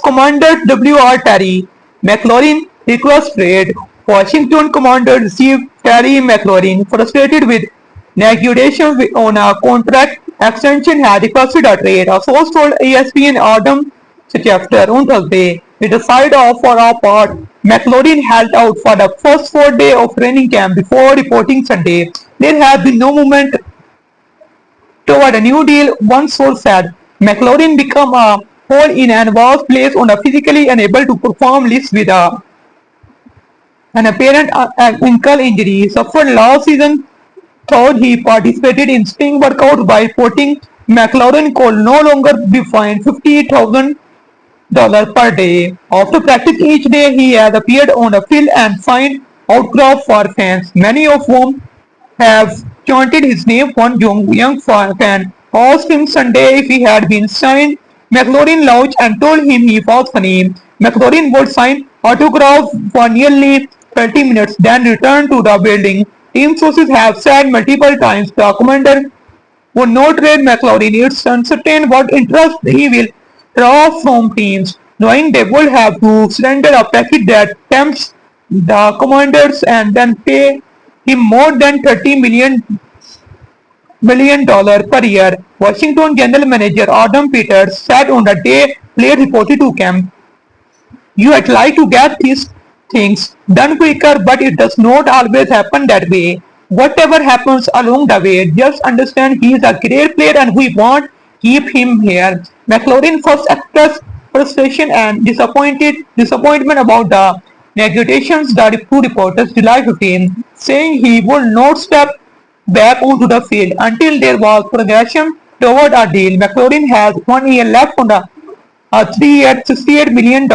Commander W.R. Terry McLaurin request trade. Washington commander received Terry McLaurin, frustrated with negotiations on a contract extension, had requested a trade. A source told ESPN Adam Schefter on Thursday. We decided for our part. McLaurin held out for the first 4 days of training camp before reporting Sunday. There has been no movement toward a new deal, one source said. McLaurin became a hole in and was placed on a physically unable to perform list with an apparent ankle injury. He suffered last season. Thought he participated in spring workouts by reporting McLaurin could no longer be fined $50,000 per day. After practice each day, he has appeared on the field and signed autographs for fans, many of whom have chanted his name. One young fan asked him Sunday if he had been signed. McLaurin laughed and told him he was funny. McLaurin would sign autographs for nearly 30 minutes, then return to the building. Team sources have said multiple times the commander would not trade McLaurin. It's uncertain what interest he will draw from teams, knowing they would have to surrender a package that tempts the Commanders and then pay him more than $30 million per year. Washington General Manager Adam Peters said on the day players reported to camp, "You'd like to get these things done quicker, but it does not always happen that way. Whatever happens along the way, just understand he is a great player and we want to keep him here." McLaurin first expressed frustration and disappointment about the negotiations to reporters July 15, saying he would not step back onto the field until there was progression toward a deal. McLaurin has 1 year left on a 3-year, $68 million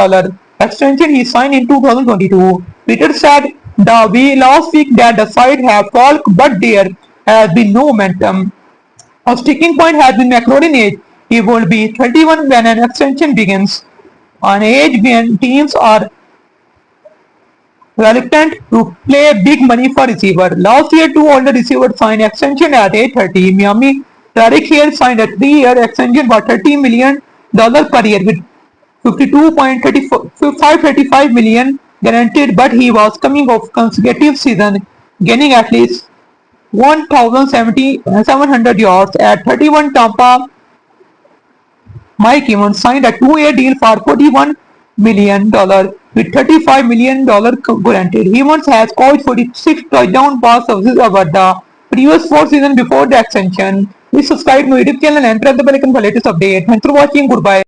extension he signed in 2022. Peter said last week that the side have talked, but there has been no momentum. A sticking point has been McLaurin's age. He will be 31 when an extension begins, an age when teams are reluctant to pay big money for receiver. Last year, two older receivers signed extension at age 30. Miami Tyreek Hill signed a 3-year extension for $30 million per year with $535 million guaranteed, but he was coming off consecutive season, gaining at least 1,700 yards at 31. Tampa Mike Evans signed a 2-year deal for $41 million with $35 million guaranteed. Evans has coached 46 touchdown pass services over the previous 4 seasons before the extension. Please subscribe to my YouTube channel and press the bell icon for latest update. Thanks for watching. Goodbye.